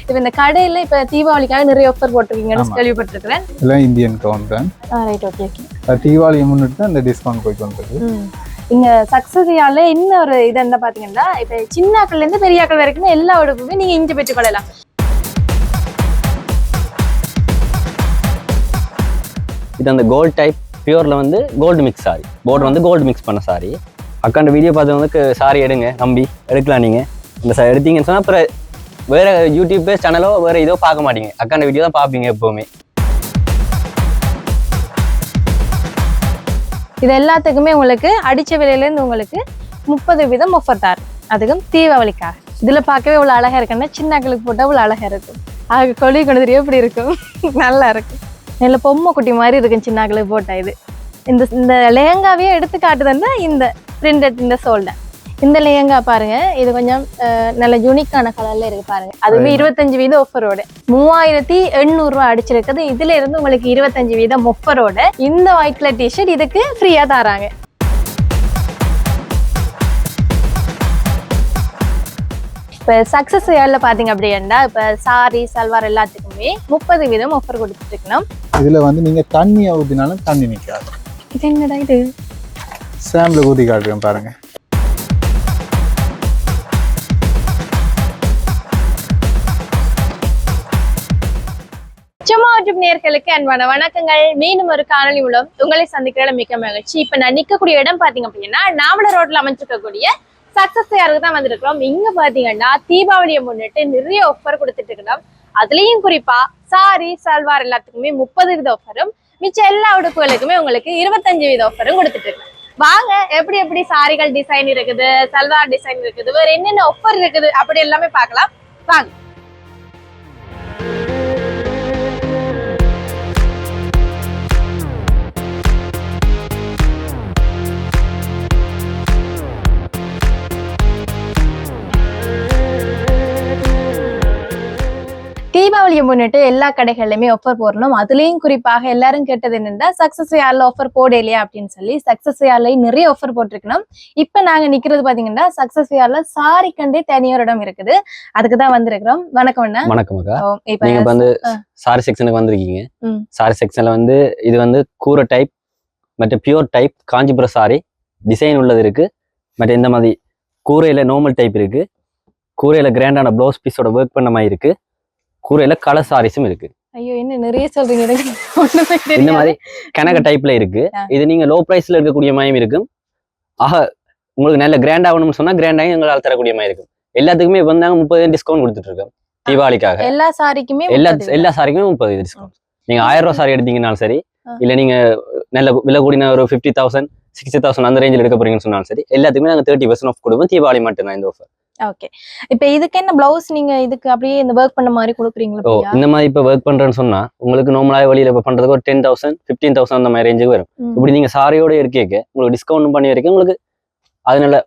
இப்ப இந்த கடையில இப்ப தீபாவளிக்காக நிறைய ஆஃபர் போட்டிருக்கீங்கன்னு கேள்விப்பட்டிருக்கிறேன். எல்லாம் இந்தியன் கவுண்ட். Right, okay. தீபாவளியை முன்னிட்டு அந்த டிஸ்கவுண்ட் போயிட்டு வந்திருக்கு. இங்க சக்சஸியால இன்னொரு இது என்ன பாத்தீங்கன்னா, இப்ப சின்னாக்கள்ல இருந்து பெரியாக்கள் வரைக்கும் எல்லா உடுப்புமே நீங்க இங்க பெற்றுக்கொள்ளலாம். இது அந்த கோல்டு டைப் பியூர்ல வந்து கோல்டு மிக்ஸ் சாரி, பார்டர் வந்து கோல்டு மிக்ஸ் பண்ண சாரி. அக்காண்ட வீடியோ பார்த்து வந்து சாரி எடுங்க நம்பி எடுக்கலாம். நீங்க இந்த எடுத்தீங்கன்னு சொன்னா அப்புறம் வேற யூடியூப் சேனலோ வேற இதோ பார்க்க மாட்டீங்க, அக்காண்ட வீடியோ தான் பார்ப்பீங்க எப்பவுமே. இது எல்லாத்துக்குமே உங்களுக்கு அடிச்ச விலையில இருந்து உங்களுக்கு 30% ஆஃபர் தாரு. அதுக்கும் தீபாவளிக்காக. இதுல பார்க்கவே இவ்வளவு அழகா இருக்குன்னா சின்னாக்களுக்கு போட்டா இவ்வளவு அழகா இருக்கும். அது கொழி கொண்டு தெரியும் எப்படி இருக்கும். நல்லா இருக்கும். நல்ல பொம்மை குட்டி மாதிரி இருக்கும் சின்னாக்களுக்கு போட்டா. இது இந்த லெஹங்காவே எடுத்து காட்டுதுன்னா இந்த பிரிண்டட் இந்த சோல்டர். இந்த லெஹங்கா பாருங்க, இது கொஞ்சம் நல்ல யூனிக்கான கலர்ல இருக்கு பாருங்க. அதுவுமே 25% ஆஃபரோட 3800 ரூபாய் அடிச்சிருக்குது. இதுல இருந்து உங்களுக்கு 25% ஆஃபரோட இந்த ஒயிட் கலர் டிஷர்ட் இதுக்கு ஃப்ரீயா தராங்க. இப்ப சக்சஸ் ஏர்ல பாத்தீங்க அப்படின்னா இப்ப சாரி சல்வார் எல்லாத்துக்குமே 30% ஆஃபர் கொடுத்துட்டு இருக்கணும். இதுல வந்து நீங்க தண்ணி ஊத்தினாலும் தண்ணி நிக்காது. இது என்னடா இது? சாம்பிள் ஊத்தி காட்டுறேன் பாருங்க. சும்மா யூடியூப் நேயர்களுக்கு அன்பான வணக்கங்கள். மீண்டும் ஒரு காணொலி மூலம் உங்களை சந்திக்கிற மிக்க மகிழ்ச்சி. இப்ப நான் நிக்கக்கூடிய இடம் பாத்தீங்க அப்படின்னா நாவல ரோட்ல அமைச்சிருக்கக்கூடிய சக்சஸ் யாருக்கு தான் வந்திருக்கிறோம். இங்க பாத்தீங்கன்னா தீபாவளியை முன்னிட்டு நிறைய ஆஃபர் கொடுத்துட்டு இருக்கிறோம். அதுலயும் குறிப்பா சாரி சல்வார் எல்லாத்துக்குமே 30% ஆஃபரும், மிச்சம் எல்லா உடுப்புகளுக்குமே உங்களுக்கு 25% ஆஃபரும் கொடுத்துட்டு இருக்கோம். வாங்க எப்படி எப்படி சாரிகள் டிசைன் இருக்குது, சல்வார் டிசைன் இருக்குது, வேற என்னென்ன ஆஃபர் இருக்குது அப்படி எல்லாமே பார்க்கலாம். வாங்க. தீபாவளியை முன்னிட்டு எல்லா கடைகள்லயுமே ஆஃபர் போடணும். அதுலயும் குறிப்பாக எல்லாரும் கேட்டது என்னன்னா சக்சஸ் யார்ல ஆஃபர் போடலையா அப்படின்னு சொல்லி. சக்சஸ் யார்லயும் நிறைய ஆஃபர் போட்டிருக்கணும். இப்ப நாங்க நிக்கிறது பாத்தீங்கன்னா சக்சஸ் யார்ல சாரி கண்டே தனியார் இடம் இருக்குது. அதுக்குதான் வந்திருக்கிறோம். வணக்கம் அண்ணா. வணக்கம் அக்கா. நீங்க வந்து சாரி செக்ஷனுக்கு வந்திருக்கீங்க. சாரி செக்ஷன்ல வந்து இது வந்து கூரை டைப் மற்ற pure type Kanchipuram sorry design உள்ளது இருக்கு. மற்ற இந்த மாதிரி கூரையில நார்மல் டைப் இருக்கு. கூரையில கிராண்டான ப்ளவுஸ் பீஸோட ஒர்க் பண்ண மாதிரி இருக்கு. கூரையில கலர் சாரீஸும் இருக்கு. ஐயோ என்ன நிறைய சொல்றீங்க. இந்த மாதிரி கனக டைப்ல இருக்கு. இது நீங்க லோ பிரைஸ்ல இருக்கக்கூடிய மாதிரி இருக்கும். ஆக உங்களுக்கு நல்ல கிராண்ட் ஆகணும்னு சொன்னா கிராண்டாயும் எங்களால் தரக்கூடிய மாதிரி இருக்கும். எல்லாத்துக்குமே வந்து நாங்க 30% டிஸ்கவுண்ட் கொடுத்துட்டு இருக்கோம் தீபாவளிக்காக. எல்லா சாரிக்குமே எல்லா சாரிக்குமே 30% டிஸ்கவுண்ட். நீங்க 1000 ரூபாய் சாரி எடுத்தீங்கன்னாலும் சரி, இல்ல நீங்க நல்ல விலை கூடின ஒரு 50,000 60,000 அந்த ரேஞ்சில் எடுக்க போறீங்கன்னு சொன்னாலும் சரி, எல்லாத்துக்குமே நாங்க 30% ஆஃப் கொடுப்போம். தீபாவளி மட்டும்தான் இந்த ஆஃபர். ஓகே. இப்ப இதுக்கு என்ன பிளவுஸ் நீங்க இதுக்கு அப்படியே இந்த ஒர்க் பண்ண மாதிரி கொடுக்குறீங்களா? இந்த மாதிரி இப்ப ஒர்க் பண்றேன்னு சொன்னா உங்களுக்கு நார்மலாக வழியில இப்ப பண்றதுக்கு ஒரு 10,000 15,000 அந்த மாதிரி ரேஞ்சுக்கு வரும். இப்படி நீங்க சாரியோட இருக்கீங்க உங்களுக்கு டிஸ்கவுண்ட் பண்ணி வரைக்கும் உங்களுக்கு அது நல்ல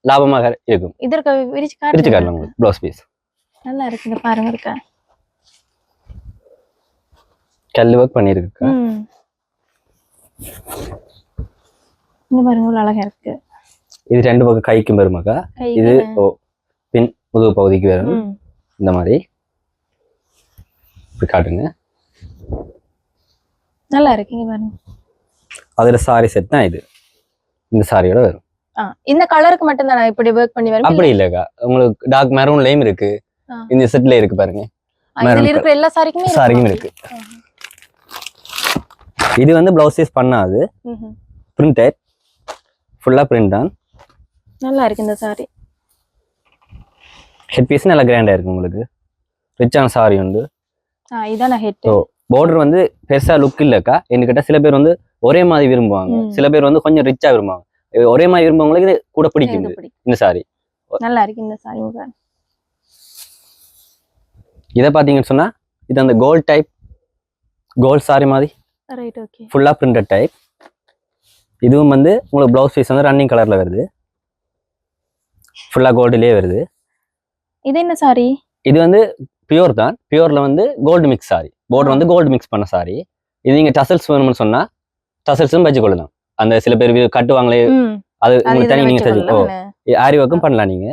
லாபமாக இருக்கும். இதற்கு விரிச்சு காட்டலாம் உங்களுக்கு ப்ளவுஸ் பீஸ். நல்லா இருக்குங்க பாருங்க. இருக்கா கல் ஒர்க் பண்ணிருக்கு. இந்த பாருங்க இவ்வளவு அழகா இருக்கு. இது ரெண்டு பக்கம் கைக்கும் வருமாக்கா. இது பின் முதுகு பகுதிக்கு வரும். இந்த மாதிரி இப்படி காட்டுங்க. நல்லா இருக்குங்க பாருங்க. அதுல சாரி செட் தான் இது. இந்த சாரியோட வரும். இந்த கலருக்கு மட்டும் தான் இப்படி ஒர்க் பண்ணி வரும். அப்படி இல்லக்கா, உங்களுக்கு டார்க் மெரூன்லயும் இருக்கு. இந்த செட்ல இருக்கு பாருங்க. இதுல இருக்கிற எல்லா சாரிக்குமே இருக்கு. இது வந்து பிளவுஸ் சைஸ் பண்ணாது. பிரிண்டட் ஃபுல்லா பிரிண்ட் தான். நல்லா இருக்கு இந்த சாரி. ஹெட் பீஸ் நல்ல கிராண்டா இருக்கு. உங்களுக்கு ரிச்சான சாரி உண்டு. இதான ஹெட். பார்டர் வந்து பெருசா லுக் இல்லக்கா. என்கிட்ட சில பேர் வந்து ஒரே மாதிரி விரும்புவாங்க, சில பேர் வந்து கொஞ்சம் ரிச்சா விரும்புவாங்க. ஒரே மாதிரி விரும்புவங்களுக்கு இது கூட பிடிக்கும். இந்த சாரி நல்லா இருக்கு. இந்த சாரி இதை பாத்தீங்கன்னு சொன்னா இது அந்த கோல்ட் டைப் கோல்ட் சாரி மாதிரி. Right, okay. ஃபுல்லா பிரிண்டட் டைப். இதுவும் வந்து உங்களுக்கு பிளவுஸ் பீஸ் வந்து ரன்னிங் கலர்ல வருது. ஃபுல்லா கோல்டுலயே வருது. இது என்ன சாரி? இது வந்து பியூர் தான். பியூர்ல வந்து கோல்டு மிக்ஸ் சாரி. பார்டர் வந்து கோல்டு மிக்ஸ் பண்ண சாரி. இது நீங்க டசல்ஸ் வேணும்னு சொன்னா டசல்ஸும் வச்சு கொள்ளலாம். அந்த சில பேர் கட்டுவாங்களே, அது உங்களுக்கு தனி நீங்க செஞ்சு ஆரி ஒர்க்கும் பண்ணலாம் நீங்க.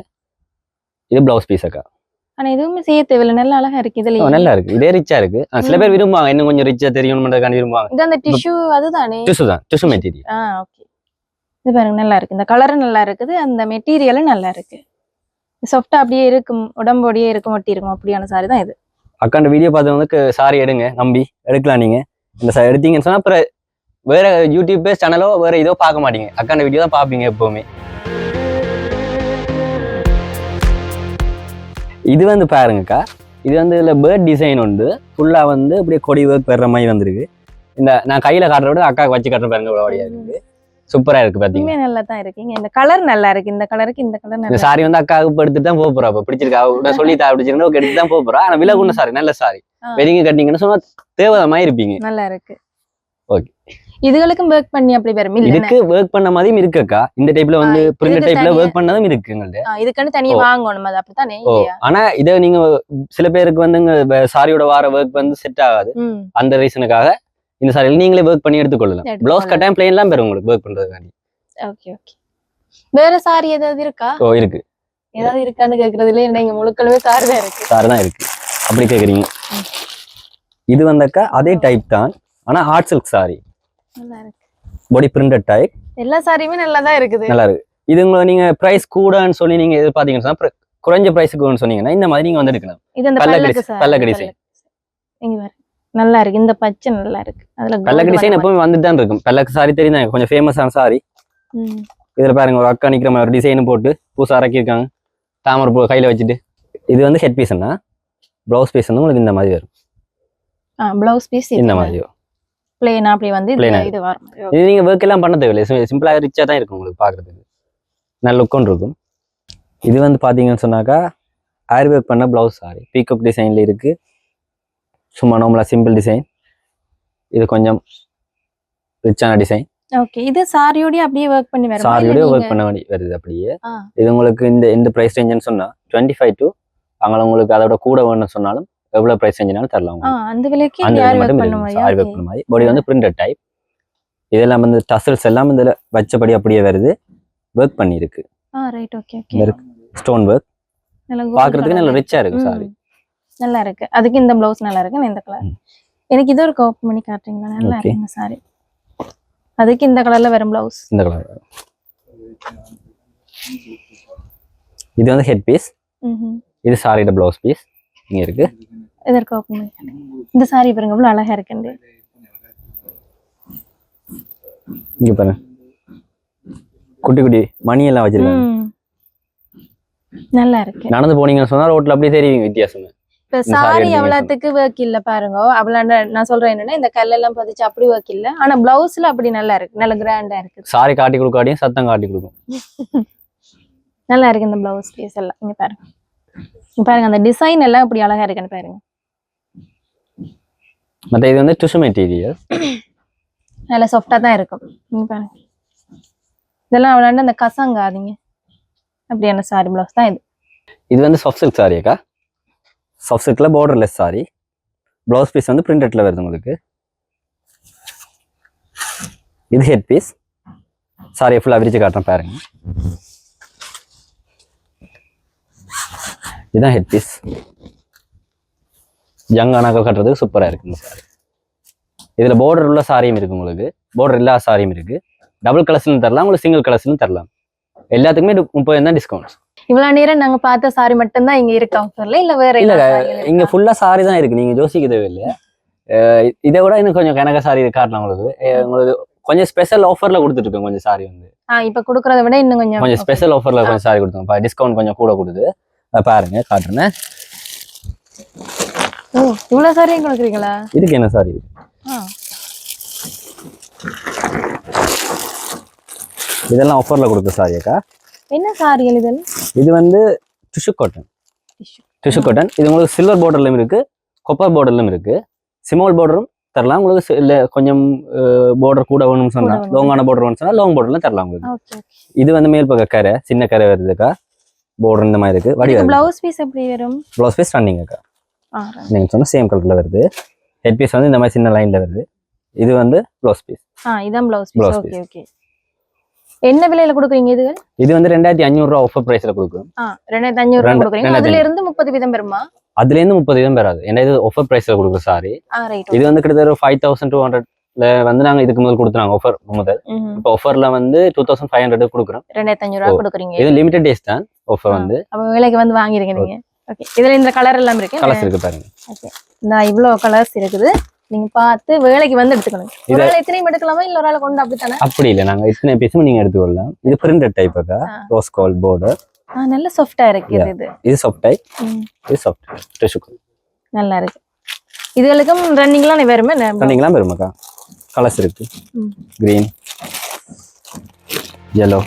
இது பிளவுஸ் பீஸ் அக்கா. ஆனா எதுவுமே செய்ய தேவையில்ல, நல்ல அழகா இருக்கு இதுல. நல்லா இருக்கு, இதே ரிச்சா இருக்கு. சில பேர் விரும்புவாங்க இன்னும் கொஞ்சம் ரிச்சா தெரியணும்ன்றதுக்காண்டி விரும்புவாங்க. இது அந்த டிஷ்யூ அதுதானே? டிஷ்யூ தான், டிஷ்யூ மெட்டீரியல். ஓகே. இது பாருங்க நல்லா இருக்கு, இந்த கலரும் நல்லா இருக்குது, அந்த மெட்டீரியலும் நல்லா இருக்கு. சாஃப்டா அப்படியே இருக்கும், உடம்போடையே இருக்கும், ஒட்டி இருக்கும், அப்படியான சாரி தான் இது. அக்காண்ட வீடியோ பார்த்தவங்களுக்கு சாரி எடுங்க, நம்பி எடுக்கலாம். நீங்க இந்த எடுத்தீங்கன்னு சொன்னா அப்புறம் வேற யூடியூப் பேஸ் சேனலோ வேற இதோ பார்க்க மாட்டீங்க, அக்காண்ட வீடியோ தான் பார்ப்பீங்க எப்பவுமே. இது வந்து பாருங்கக்கா, இது வந்து இதில் பேர்ட் டிசைன் உண்டு, ஃபுல்லாக வந்து அப்படியே கொடி ஒர்க் பெற மாதிரி வந்திருக்கு. இந்த நான் கையில் காட்டுற விட அக்காவுக்கு வச்சு காட்டுற பாருங்க, இவ்வளோ இருக்குது, சூப்பராக இருக்கு. பார்த்தீங்கன்னா நல்லா தான் இருக்குங்க, இந்த கலர் நல்லா இருக்கு, இந்த கலருக்கு இந்த கலர் நல்லா. இந்த சாரி வந்து அக்காவுக்கு எடுத்துட்டு தான் போக போறா, இப்போ பிடிச்சிருக்கா அவ சொல்லி தா பிடிச்சிருந்தா எடுத்து தான் போக போறா. ஆனால் விலை கொண்ட சாரி, நல்ல சாரி, வெடிங்க கட்டிங்கன்னு சொன்னா தேவைதமாக இருப்பீங்க. நல்லா இருக்கு. ஓகே, இதுகளுக்கும் ஒர்க் பண்ணி அப்படி வரும். இதுக்கு ஒர்க் பண்ண மாதிரியும் இருக்குக்கா, இந்த டைப்ல வந்து பிரிண்ட் டைப்ல ஒர்க் பண்ணதும் இருக்கு எங்கள்ட்ட. இதுக்கான தனியா வாங்கணும், அது அப்படித்தானே. ஆனா இத நீங்க சில பேருக்கு வந்து சாரியோட வார ஒர்க் வந்து செட் ஆகாது, அந்த ரீசனுக்காக இந்த சாரியில நீங்களே ஒர்க் பண்ணி எடுத்துக்கொள்ளலாம். பிளவுஸ் கட்டாயம் பிளைன் எல்லாம் பெறும் உங்களுக்கு ஒர்க் பண்றதுக்காண்டி. Okay okay. வேற சாரி ஏதாவது இருக்கா? இருக்கு. ஏதாவது இருக்கான்னு கேக்குறதுல நீங்க முழுக்கவே சாரி தான் இருக்கு. சாரி தான் இருக்கு, அப்படி கேக்குறீங்க. இது வந்தக்கா அதே டைப் தான், ஆனா ஆர்ட் சில்க் சாரி, நல்லா இருக்கு, பாடி பிரிண்டட் டைப். எல்லா சாரியுமே நல்லா தான் இருக்குது, நல்லா இருக்கு. இது நீங்க பிரைஸ் கூடன்னு சொல்லி நீங்க எதிர்பார்த்தீங்கன்னா குறைஞ்ச பிரைஸுக்கு சொன்னீங்கன்னா இந்த மாதிரி நீங்க வந்து எடுக்கலாம். இது அந்த பல்லக்கு டிசைன் இங்க பாரு, நல்லா இருக்கு, இந்த பச்சை நல்லா இருக்கு. அதுல பல்லக்கு டிசைன் எப்பவுமே வந்துட்டு தான் இருக்கும். பல்லக்கு சாரி தெரியும், கொஞ்சம் ஃபேமஸான சாரி. இதுல பாருங்க ஒரு அக்கா நிக்கிற மாதிரி ஒரு டிசைன் போட்டு பூசா இறக்கிருக்காங்க, தாமரை பூ கையில வச்சுட்டு. இது வந்து ஹெட் பீஸ்னா, பிளவுஸ் பீஸ் வந்து உங்களுக்கு இந்த மாதிரி வரும். பிளவுஸ் பீஸ் இந்த மாதிரி பிளேனா அப்படி வந்து இது வரும். இது நீங்க ஒர்க் எல்லாம் பண்ண தேவையில்லை, சிம்பிளா ரிச்சா தான் இருக்கும் உங்களுக்கு பாக்குறதுக்கு, நல்ல லுக்கும் இருக்கும். இது வந்து பாத்தீங்கன்னு சொன்னாக்கா ஆரி ஒர்க் பண்ண பிளவுஸ் சாரி, பீகாக் டிசைன்ல இருக்கு, சும்மா நார்மலா சிம்பிள் டிசைன். இது கொஞ்சம் ரிச்சான டிசைன். ஓகே, இது சாரியோட அப்படியே ஒர்க் பண்ணி வரும், சாரியோட ஒர்க் பண்ண வேண்டி வருது அப்படியே. இது உங்களுக்கு இந்த பிரைஸ் ரேஞ்சுன்னு சொன்னா 25 to அங்க உங்களுக்கு அதோட கூட வேணும்னு சொன்னாலும் எவ்வளவு பிரைஸ் ரேஞ்சினாலும் தரலாம். அந்த விலைக்கு ஆரி ஒர்க் பண்ண மாதிரி. பாடி வந்து பிரிண்டட் டைப். இதெல்லாம் வந்து டசல்ஸ் எல்லாம் இதுல வச்சபடி அப்படியே வருது, ஒர்க் பண்ணி இருக்கு. Right, okay okay. Stone work பாக்குறதுக்கு நல்ல ரிச்சா இருக்கு சாரி, நல்லா இருக்கு. அதுக்கு இந்த பிளவுஸ் நல்லா இருக்கு, இந்த கலர். எனக்கு இது ஒரு ஓபன் பண்ணி காட்டுறீங்களா? நல்லா இருக்கு இந்த சாரி. அதுக்கு இந்த கலர்ல வரும் பிளவுஸ், இந்த கலர். இது வந்து ஹெட் பீஸ், இது சாரியோட பிளவுஸ் பீஸ் இங்க இருக்கு. இதற்கு ஓபன் பண்ணி காட்டுங்க. இந்த சாரி பாருங்க எவ்வளவு அழகா இருக்குன்னு. இங்க பாருங்க, குட்டி குட்டி மணி எல்லாம் வச்சிருக்காங்க, நல்லா இருக்கு. நடந்து போனீங்கன்னு சொன்னா ரோட்ல அப்படியே தெரியுங்க வித்தியாசம். இப்ப சாரி எவ்வளவுக்கு ஒர்க் இல்ல பாருங்க, அவ்வளவு நான் சொல்றேன் என்னன்னா இந்த கல்லெல்லாம் பதிச்சு அப்படி ஒர்க் இல்ல, ஆனா பிளவுஸ்ல அப்படி நல்லா இருக்கு, நல்ல கிராண்டா இருக்கு. சாரி காட்டி கொடுக்காட்டியும் சத்தம் காட்டி கொடுக்கும். நல்லா இருக்கு இந்த பிளவுஸ் பீஸ் எல்லாம். இங்க பாருங்க, இங்க பாருங்க அந்த டிசைன் எல்லாம் இப்படி அழகா இருக்குன்னு பாருங்க. மத்த இது வந்து டிஷ்யூ மெட்டீரியல், நல்ல சாஃப்டா தான் இருக்கும். இங்க பாருங்க, இதெல்லாம் அவ்வளவு அந்த கசங்காதீங்க அப்படியான சாரி பிளவுஸ் தான் இது. இது வந்து சாஃப்ட் சில்க் சாரி அக்கா, சாஃப்ட் சில்க்ல பார்டர்லெஸ் சாரி. பிளவுஸ் பீஸ் வந்து பிரிண்டட்ல வருது உங்களுக்கு. இது ஹெட் பீஸ், சாரியை ஃபுல்லா விரிச்சு காட்டுறேன் பாருங்க. இதுதான் ஹெட் பீஸ், யங் ஆனாக்கள் கட்டுறதுக்கு சூப்பரா இருக்கு இந்த சாரி. இதுல பார்டர் உள்ள சாரியும் இருக்கு உங்களுக்கு, பார்டர் இல்லாத சாரியும் இருக்கு. டபுள் கலர்ஸ்லும் தரலாம், உங்களுக்கு சிங்கிள் கலர்ஸ்லும் தரலாம். எல்லாத்துக்குமே 30% தான் டிஸ்கவுண்ட். இவ்வளவு நேரம் நாங்க பார்த்த சாரி மட்டும் தான் இங்க இருக்கு ஆஃபர்ல, இல்ல வேற? இல்ல, இங்க ஃபுல்லா சாரி தான் இருக்கு, நீங்க யோசிக்க தேவையில்லை. இதை விட இன்னும் கொஞ்சம் கணக்க சாரி காட்டலாம் உங்களுக்கு. உங்களுக்கு கொஞ்சம் ஸ்பெஷல் ஆஃபர்ல கொடுத்துட்டு இருக்கோம் கொஞ்சம் சாரி வந்து. இப்ப கொடுக்கறத விட இன்னும் கொஞ்சம் ஸ்பெஷல் ஆஃபர்ல கொஞ்சம் சாரி கொடுத்தோம், டிஸ்கவுண்ட் கொஞ்சம் கூட கொடுத்து. பாருங்க காட்டுறேன். இவ்வளவு சாரியும் கொடுக்குறீங்களா? இதுக்கு என்ன சாரி இருக்கு? இதெல்லாம் ஆஃபர்ல கொடுத்த சாரி அக்கா. என்ன சாரிகள் இதெல்லாம்? இது வந்து டிஷ்யூ காட்டன். டிஷ்யூ காட்டன் இது உங்களுக்கு சில்வர் பார்டர்லயும் இருக்கு, கொப்பர் பார்டர்லயும் இருக்கு. சிமால் பார்டரும் தரலாம் உங்களுக்கு, இல்ல கொஞ்சம் பார்டர் கூட வேணும்னு சொன்னா லாங்கான பார்டர் வேணும்னு சொன்னா லாங் பார்டர்ல தரலாம் உங்களுக்கு. இது வந்து மேல் பக்க கரை, சின்ன கரை வருதுக்கா, பார்டர் இந்த மாதிரி இருக்கு. வடிவா பிளவுஸ் பீஸ் எப்படி வரும்? பிளவுஸ் பீஸ் ரன்னிங் அக்கா, நீங்க சொன்ன சேம் கலர்ல வருது. ஹெட் பீஸ் வந்து இந்த மாதிரி சின்ன லைன்ல வருது. இது வந்து பிளவுஸ் பீஸ். இதான் பிளவுஸ் பீஸ். Okay okay. என்ன விலையில கொடுக்குறீங்க இது? இது வந்து 2500 ரூபா ஆஃபர் பிரைஸ்ல கொடுக்குறோம். 2500 ரூபாய் கொடுக்குறீங்க. அதுல இருந்து 30% பெறுமா? அதுல இருந்து 30% பெறாது. ஏன்னா இது ஆஃபர் பிரைஸ்ல கொடுக்குற சாரி. இது வந்து கிட்டத்தட்ட 5200ல வந்து நாங்க இதுக்கு முதல் கொடுத்தாங்க ஆஃபர் முதல். இப்போ ஆஃபர்ல வந்து 2500 கொடுக்குறோம். 2500 ரூபாய் கொடுக்குறீங்க. இது லிமிடெட் டேஸ் தான் ஆஃபர் வந்து. அப்ப விலைக்கு வந்து வாங்கிருங்க நீங்க. ஓகே. இதுல இந்த கலர் எல்லாம் இருக்கு. கலர்ஸ் இருக்கு பாருங்க. ஓகே. இந்த இவ்ளோ கலர்ஸ் இருக்குது. நீங்க பார்த்து வேலைக்கு வந்து எடுத்துக்கணும். ஒரு ஆள் எத்தனையும் எடுக்கலாமா இல்ல ஒரு ஆள் கொண்டு அப்படித்தானே? அப்படி இல்ல, நாங்க இத்தனை பீஸும் நீங்க எடுத்துக்கொள்ளலாம். இது பிரிண்டட் டைப் அக்கா, ரோஸ் கோல்ட் border. நல்ல சாஃப்ட்டா இருக்கு இது. இது சாஃப்ட் டைப். இது சாஃப்ட் டிஷ்யூ. நல்லா இருக்கு. இதுகளுக்கும் ரன்னிங்லாம் வருமே? ரன்னிங்லாம் வருமாக்கா. கலர்ஸ் இருக்கு. Green, yellow.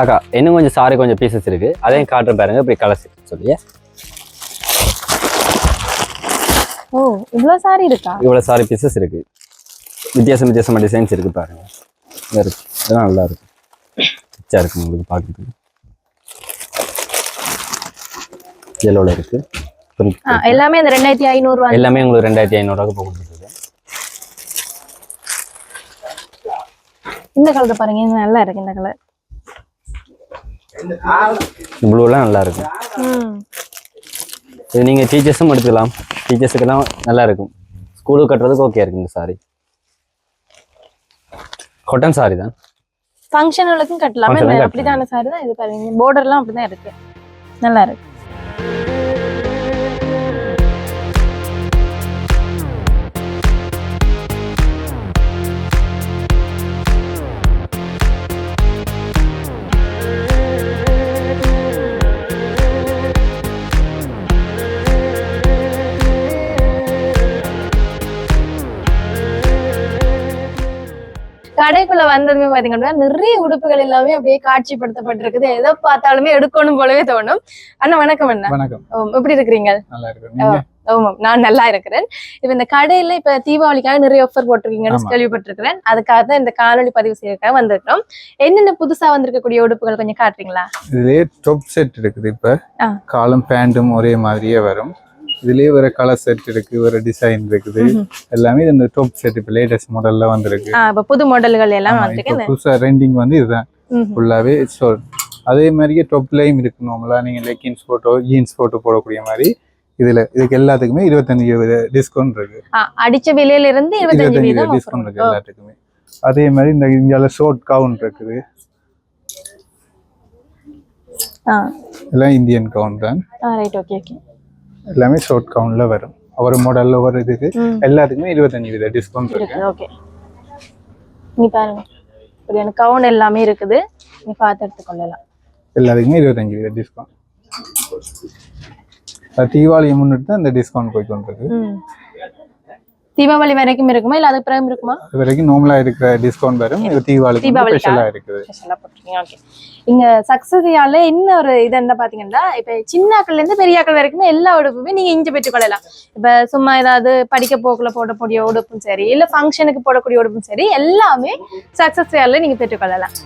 அக்கா இன்னும் கொஞ்சம் சாரி கொஞ்சம் பீசஸ் இருக்கு, அதையும் காட்டுற பாருங்க. இப்படி கலர்ஸ் சொல்லியே. ஓ, இவ்வளோ சாரி இருக்கா? இவ்வளோ சாரி பீசஸ் இருக்கு. வித்தியாசமா டிசைன்ஸ் இருக்கு பாருங்க. இருக்கு, இதெல்லாம் நல்லா இருக்கு. பிச்சா இருக்கு உங்களுக்கு பார்க்குறதுக்கு. எல்லோல இருக்கு. எல்லாமே அந்த 2500 ரூபாய். எல்லாமே உங்களுக்கு 2500 ரூபாய்க்கு போகுது. இந்த கலர் பாருங்க, இது நல்லா இருக்கு. இந்த கலர் ப்ளூலாம் நல்லா இருக்கும். இது நீங்க டீச்சர்ஸும் எடுத்துக்கலாம். டீச்சர்ஸுக்கெல்லாம் நல்லா இருக்கும். ஸ்கூலுக்கு கட்டுறதுக்கு ஓகே இருக்கு இந்த சாரி. காட்டன் சாரி தான். ஃபங்க்ஷனுக்கும் கட்டலாம். அப்படிதான சாரி தான் இது பாருங்க. borderலாம் அப்படிதான் இருக்கு. நல்லா இருக்கு. கடைக்குள்ள வந்ததுமே பாத்தீங்கன்னா நிறைய உடுப்புகள் எல்லாமே அப்படியே காட்சிப்படுத்தப்பட்டிருக்குது. எதை பார்த்தாலுமே எடுக்கணும் போலவே தோணும். அண்ணா வணக்கம். அண்ணா வணக்கம். எப்படி இருக்கிறீங்க? நல்லா இருக்கேன். நான் நல்லா இருக்கிறேன். இப்ப இந்த கடையில இப்ப தீபாவளிக்காக நிறைய ஆஃபர் போட்டிருக்கீங்கன்னு கேள்விப்பட்டிருக்கிறேன். அதுக்காக தான் இந்த காணொலி பதிவு செய்யறதுக்காக வந்திருக்கோம். என்னென்ன புதுசா வந்திருக்கக்கூடிய உடுப்புகள் கொஞ்சம் காட்டுறீங்களா? இதுலயே டாப் செட் இருக்குது. இப்ப காலம் பேண்டும் ஒரே மாதிரியே வரும். இதுலயே வேற கலர் செட் இருக்கு, வேற டிசைன் இருக்குது. எல்லாமே இந்த டாப் செட் இப்ப லேட்டஸ்ட் மாடல்ல வந்திருக்கு. இப்ப புது மாடல்கள் எல்லாம் வந்திருக்கு. புதுசா ரெண்டிங் வந்து இதுதான் ஃபுல்லாவே. ஸோ அதே மாதிரியே டாப்லயும் இருக்கு. நார்மலா நீங்க லெக்கின்ஸ் போட்டோ ஜீன்ஸ் போட்டோ போடக்கூடிய மாதிரி இதுக்கு எல்லாத்துக்குமே 25% டிஸ்கவுண்ட் இருக்கு. அடிச்ச விலையில இருந்து 25% டிஸ்கவுண்ட் இருக்கு எல்லாத்துக்குமே. அதே மாதிரி இந்த இந்தியால ஷார்ட் கவுன் இருக்குது. எல்லாம் இந்தியன் கவுன் தான். ரைட். Okay okay. எல்லாமே ஷார்ட் கவுன்ல வரும். ஒரு மாடல்ல ஒரு இதுக்கு எல்லாத்துக்குமே 25% டிஸ்கவுண்ட் இருக்கு. ஓகே. நீ பாருங்க, இப்படியான கவுன் எல்லாமே இருக்குது. நீ பார்த்து எடுத்துக்கொள்ளலாம். எல்லாத்துக்குமே 25% டிஸ்கவுண்ட். தீபாவளியை முன்னிட்டு தான் இந்த டிஸ்கவுண்ட் போய் கொண்டிருக்கு. தீபாவளி வரைக்கும் இருக்குமா இல்ல அதுக்கு பிறகு இருக்குமா? அது வரைக்கும் நார்மலா இருக்கிற டிஸ்கவுண்ட் வரும். இது தீபாவளிக்கு ஸ்பெஷலா இருக்குது. ஸ்பெஷலா போட்டுருக்கீங்க. ஓகே. இங்க சக்சஸியால இன்னொரு இது என்ன பாத்தீங்கன்னா, இப்ப சின்னாக்கள்ல இருந்து பெரியாக்கள் வரைக்குமே எல்லா உடுப்புமே நீங்க இங்க பெற்றுக்கொள்ளலாம். இப்ப சும்மா ஏதாவது படிக்க போக்குல போடக்கூடிய உடுப்பும் சரி, இல்ல ஃபங்க்ஷனுக்கு போடக்கூடிய உடுப்பும் சரி, எல்லாமே சக்சஸியால நீங்க பெற்றுக்கொள்ளலாம்.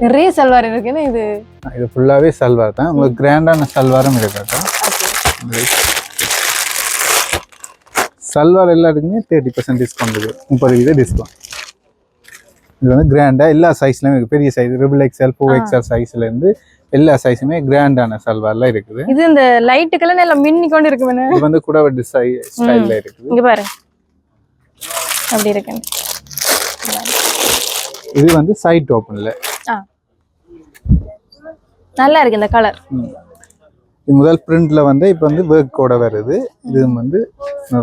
நிறைய சல்வார் இருக்குன்னு இது ஃபுல்லாவே சல்வார் தான். உங்களுக்கு கிராண்டான சல்வாரும் இருக்கு. சல்வார் எல்லாத்துக்குமே 30% டிஸ்கவுண்ட் இருக்கு. 30% டிஸ்கவுண்ட். இது வந்து கிராண்டா எல்லா சைஸ்லயும் இருக்கு. பெரிய சைஸ் XXL 4XL சைஸ்ல இருந்து எல்லா சைஸுமே கிராண்டான சல்வார்ல இருக்குது. இது இந்த லைட்டுக்கெல்லாம் நல்லா மின்னி கொண்டு இருக்குமே. இது வந்து கூட ஸ்டைல்ல இருக்குது. இங்க பாரு அப்படி இருக்கு. இது வந்து சைட் ஓபன்ல நல்லா இருக்கு இந்த கலர். இது முதல் பிரிண்ட்ல வந்து இப்ப வந்து ஒர்க் கோட வருது. இது வந்து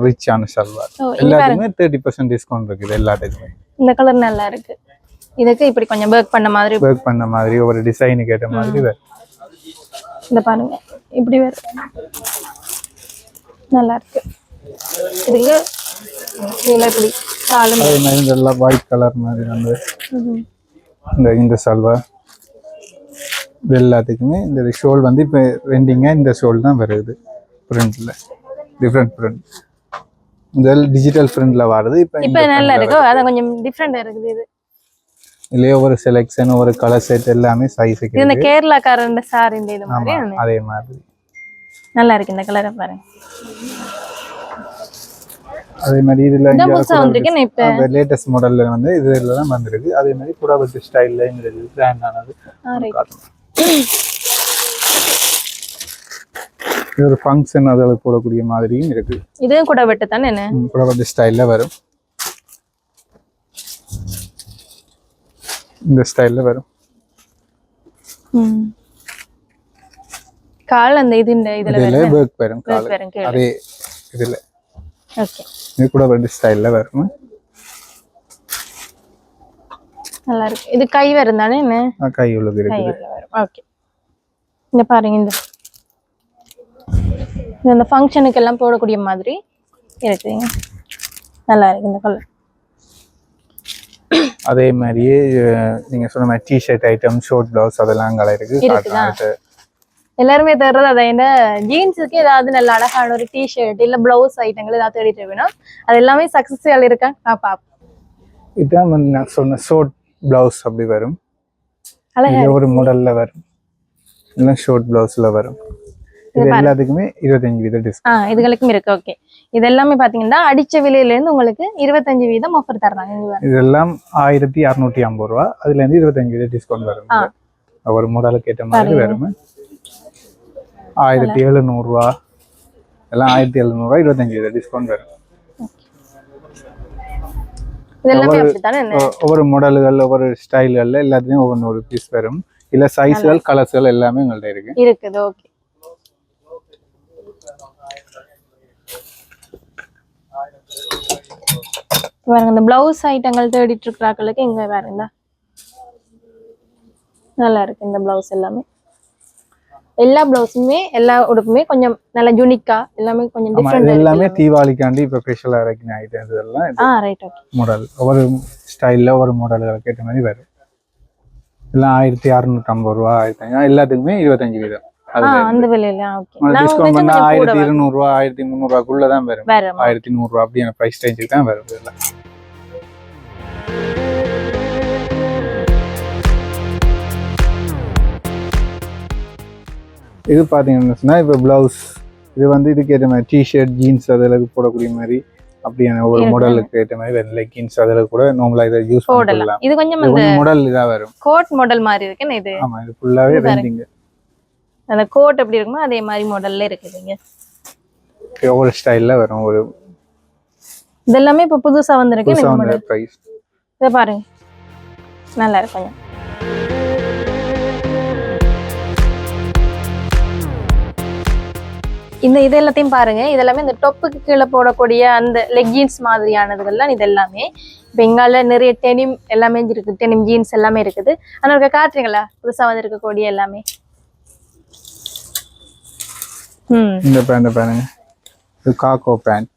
ரிச்சான சல்வார். எல்லாத்துக்குமே 30% டிஸ்கவுண்ட் இருக்குது எல்லாத்துக்குமே. இந்த கலர் நல்லா இருக்கு. இதுக்கு இப்படி கொஞ்சம் ஒர்க் பண்ண மாதிரி ஒரு டிசைனுக்கு ஏற்ற மாதிரி வரும். இந்த பாருங்க இப்படி வரும். நல்லா இருக்கு. இதுக்கு இப்படி காலம் அதே மாதிரி இந்த ஒயிட் கலர் மாதிரி வந்து இந்த சல்வார் எல்லாத்துக்குமே இந்த ஷோல் வந்து இப்போ ரெண்டிங்கா இந்த ஷோல் தான் வருது. பிரிண்ட்ல டிஃப்ரெண்ட் பிரிண்ட். முதல் டிஜிட்டல் பிரிண்ட்ல வருது. இப்போ நல்லா இருக்கு. அது கொஞ்சம் டிஃப்ரெண்டா இருக்குது. இது இதுலயே ஒரு செலெக்ஷன் ஒரு கலர் செட் எல்லாமே சைஸுக்கு இது இந்த கேரளாக்காரன் சாரி இந்த இது மாதிரி அதே மாதிரி நல்லா இருக்கு இந்த கலரை பாருங்க. அதே மாதிரி இதுல இந்த புதுசா வந்திருக்கேன் இப்ப லேட்டஸ்ட் மாடல்ல வந்து இதுல தான் வந்திருக்கு. அதே மாதிரி குடாபட்டி ஸ்டைல்ல இருக்கு பிராண்டானது. இது ஒரு ஃபங்க்ஷன் அதல போடக்கூடிய மாதிரியும் இருக்கு. இதுவும் குடாபட்டி தானே என்ன? குடாபட்டி ஸ்டைல்ல வரும். இந்த ஸ்டைல்ல வரும். கால் அந்த இதுல வர்க் வரும் கால். அதே இதுல ஓகே. இது குடாபட்டி ஸ்டைல்ல வரும். நல்லா இருக்கு. இது கை வரும் தானே என்ன? கை உள்ளது இருக்குது. ஓகே. இந்த பாருங்க இந்த ஃபங்க்ஷனுக்கு எல்லாம் போடக்கூடிய மாதிரி இருக்குங்க. நல்லா இருக்கு இந்த கலர். அதே மாதிரியே நீங்க சொன்ன மாதிரி டிஷர்ட் ஐட்டம் ஷார்ட் பிளவுஸ் அதெல்லாம் அங்கே இருக்கு. எல்லாருமே தர்றது அதை என்ன ஜீன்ஸுக்கு ஏதாவது நல்ல அழகான ஒரு டிஷர்ட் இல்ல பிளவுஸ் ஐட்டங்கள் ஏதாவது தேடிட்டு வேணும். அது எல்லாமே சக்சஸ்ஃபுல் இருக்கா நான் பாப்பேன். இதான் வந்து நான் சொன்ன ஷார்ட் பிளவுஸ் அப்படி வரும். இது ஒரு மாடல்ல வரும். இல்ல ஷார்ட் பிளவுஸ்ல வரும். இது எல்லாத்துக்குமே 25% டிஸ்கவுண்ட். இதுகளுக்கும் இருக்கு. ஓகே. இது எல்லாமே பாத்தீங்கன்னா அடிச்ச விலையில இருந்து உங்களுக்கு 25% ஆஃபர் தர்றாங்க. இதெல்லாம் 1650 ரூபாய். அதுல இருந்து 25% டிஸ்கவுண்ட் வரும். ஒரு மாடலுக்கு ஏற்ற மாதிரி வரும். 1700 ரூபாய் எல்லாம் 1700 ரூபாய் 25% டிஸ்கவுண்ட் வரும். இதெல்லாமே அப்படிதானே என்ன? ஒவ்வொரு மாடல்கள் ஒவ்வொரு ஸ்டைல்கள்ல எல்லாத்துலயும் ஒவ்வொரு பீஸ் வரும். இல்ல சைஸ்கள் கலர்ஸ்கள் எல்லாமே உங்கள்ட்ட இருக்குது. ஓகே. பாருங்க இந்த பிளவுஸ் ஐட்டங்கள் தேடிட்டு இருக்கிறாங்களுக்கு இங்க பாருங்க நல்லா இருக்கு இந்த பிளவுஸ் எல்லாமே. எல்லா பிளவுஸுமே எல்லா உடுப்புமே கொஞ்சம் நல்ல யூனிக்கா எல்லாமே கொஞ்சம் டிஃபரெண்ட். எல்லாமே தீபாவளிக்காண்டி இப்ப ஸ்பெஷலா இறக்கின ஐட்டம்ஸ் எல்லாம் ரைட். ஓகே. மாடல் ஒவ்வொரு ஸ்டைல்ல ஒவ்வொரு மாடல்களுக்கு ஏற்ற மாதிரி வரும். எல்லாம் 1650 ரூபாய் 1500 எல்லாத்துக்குமே 25%. அந்த விலையில ஓகே. டிஸ்கவுண்ட் பண்ணா 1200 ரூபாய் 1300 ரூபாய்க்குள்ள தான் வரும். 1100 ரூபாய் அப்படியான பிரைஸ் ரேஞ்சுக்கு தான் வரும் இதெல்லாம். இது பாத்தீங்கன்னா இப்ப பிளவுஸ் இது வந்து இதுக்கு ஏற்ற மாதிரி டிஷர்ட் ஜீன்ஸ் அதெல்லாம் போடக்கூடிய மாதிரி அப்படியான ஒரு மாடலுக்கு ஏற்ற மாதிரி லெகின்ஸ் அதெல்லாம் கூட நார்மலா இதை யூஸ் பண்ணலாம். இது கொஞ்சம் மாடல் இதா வரும். கோட் மாடல் மாதிரி இருக்கு இது. ஆமா இது ஃபுல்லாவே ரெண்டிங். அந்த கோட் எப்படி இருக்குமோ அதே மாதிரி மாடல்ல இருக்குதுங்க. ஒரு ஸ்டைல்ல வரும். ஒரு இதெல்லாம் இப்ப புதுசா வந்திருக்கு இந்த மாடல். பிரைஸ் இத பாருங்க நல்லா இருக்குங்க. இது எல்லாத்தையும் பாருங்க. இதெல்லாமே இந்த டொப்புக்கு கீழே போடக்கூடிய அந்த லெகின்ஸ் மாதிரியானதுகள்லாம் இது எல்லாமே. இப்போ இங்கால நிறைய டெனிம் எல்லாமே இருக்கு. டெனிம் ஜீன்ஸ் எல்லாமே இருக்குது. ஆனால் காட்டுறீங்களா புதுசா வந்து இருக்கக்கூடிய எல்லாமே? இந்த பேண்ட் பாருங்க. இது காக்கோ பேண்ட்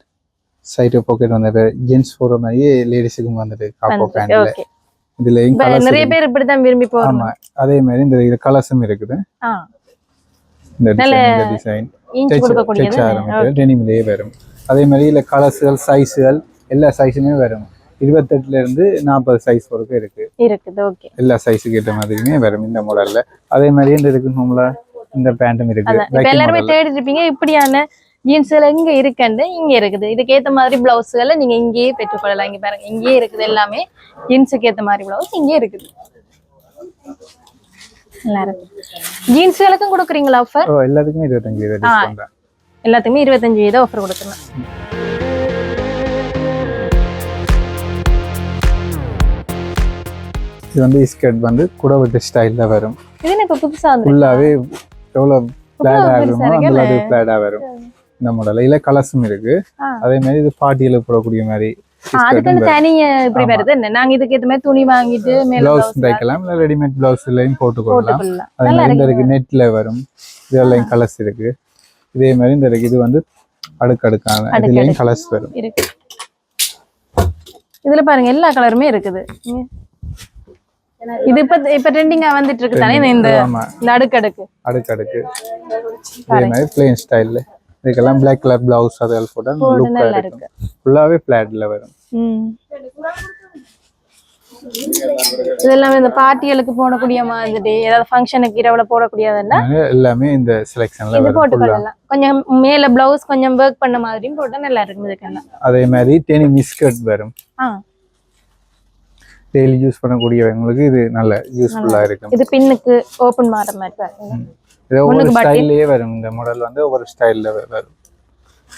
சைடு பாக்கெட் வந்து ஜீன்ஸ் போற மாதிரி லேடிஸ்க்கு வந்துட்டு காக்கோ பேண்ட்ல. இதுல நிறைய பேர் இப்படி தான் விரும்பி போறாங்க. ஆமா அதே மாதிரி இந்த கலர்ஸும் இருக்குது. இந்த டிசைன் இன்ச் கொடுக்க கூடியது டெனிம்லயே வரும். அதே மாதிரி இல்ல கலர்ஸ்கள் சைஸ்கள் எல்லா சைஸுமே வரும். 28ல இருந்து 40 சைஸ் வரைக்கும் இருக்குது. ஓகே. எல்லா சைஸுக்கு ஏற்ற மாதிரியுமே வரும் இந்த மாடல்ல. அதே மாதிரி இந்த இருக்கு நம்மள இந்த பேண்டும் இருக்கு. இப்ப எல்லாரும் தேடி இருப்பீங்க இப்படியான ஜீன்ஸ்ல இங்க இருக்குன்னு. இங்க இருக்குது. இதுக்கு ஏத்த மாதிரி பிளவுஸ்களை நீங்க இங்கேயே பெற்றுக்கொள்ளலாம். இங்க பாருங்க இங்கேயே இருக்குது எல்லாமே. ஜீன்ஸுக்கு ஏத்த மாதிரி பிளவுஸ் இங்கே இருக்குது. நல்லா இருக்கு. ஜீன்ஸ்களுக்கும் கொடுக்குறீங்களா ஆஃபர்? எல்லாத்துக்குமே 25% டிஸ்கவுண்ட். எல்லாத்துக்குமே 25% ஆஃபர் கொடுக்குறேன். இது வந்து ஸ்கர்ட் வந்து குடவெட்டு ஸ்டைல்ல வரும். இது என்ன இப்ப புதுசா வந்து ஃபுல்லாவே எவ்வளவு ஃபிளாட் ஆகுமோ அந்த அளவு ஃபிளாட்டா வரும் இந்த மாடல்ல. இல்ல கலர்ஸும் இருக்கு. அதே மாதிரி இது பார்ட்டியில போடக்கூடிய மாதிரி. அதுக்கு தனியா இப்படி வருது என்ன? நாங்க இதுக்கு ஏத்த மாதிரி துணி வாங்கிட்டு மேல ப்ளவுஸ் தைக்கலாம். இல்ல ரெடிமேட் ப்ளவுஸ்லயும் போட்டுக்கலாம். அதே மாதிரி இந்த இருக்கு நெட்ல வரும். இதெல்லாம் கலர்ஸ் இருக்கு. இதே மாதிரி இந்த இருக்கு. இது வந்து அடுக்கடுக்கான இதுலயும் கலர்ஸ் வரும். இதுல பாருங்க எல்லா கலருமே இருக்குது. இது இப்ப ட்ரெண்டிங்கா வந்துட்டு இருக்கு தானே இந்த அடுக்கடுக்கு. இதே மாதிரி பிளேன் ஸ்டைல்ல இதுக்கெல்லாம் பிளாக் கலர் பிளவுஸ் அதெல்லாம் போட்டா லுக்கா இருக்கு. ஃபுல்லாவே ஃபிளாட்ல வரும். இதெல்லாம் இந்த பார்ட்டிகளுக்கு போடக்கூடிய மாதிரி ஏதாவது ஃபங்க்ஷனுக்கு இரவுல போடக்கூடியதுன்னா எல்லாமே இந்த செலெக்ஷன்ல இது வரும் போட்டு full-ஆ. கொள்ளலாம். கொஞ்சம் மேல பிளவுஸ் கொஞ்சம் ஒர்க் பண்ண மாதிரியும் போட்டா நல்லா இருக்கும் இதுக்கெல்லாம். அதே மாதிரி தேனி மிஸ்கட் வரும். டெய்லி யூஸ் பண்ணக்கூடியவங்களுக்கு இது நல்ல யூஸ்ஃபுல்லா இருக்கும். இது பின்னுக்கு ஓபன் மாற மாதிரி பாருங்க. இது ஒவ்வொரு ஸ்டைல்லயே வரும். இந்த மாடல் வந்து ஒவ்வொரு ஸ்டைல்ல வரும்.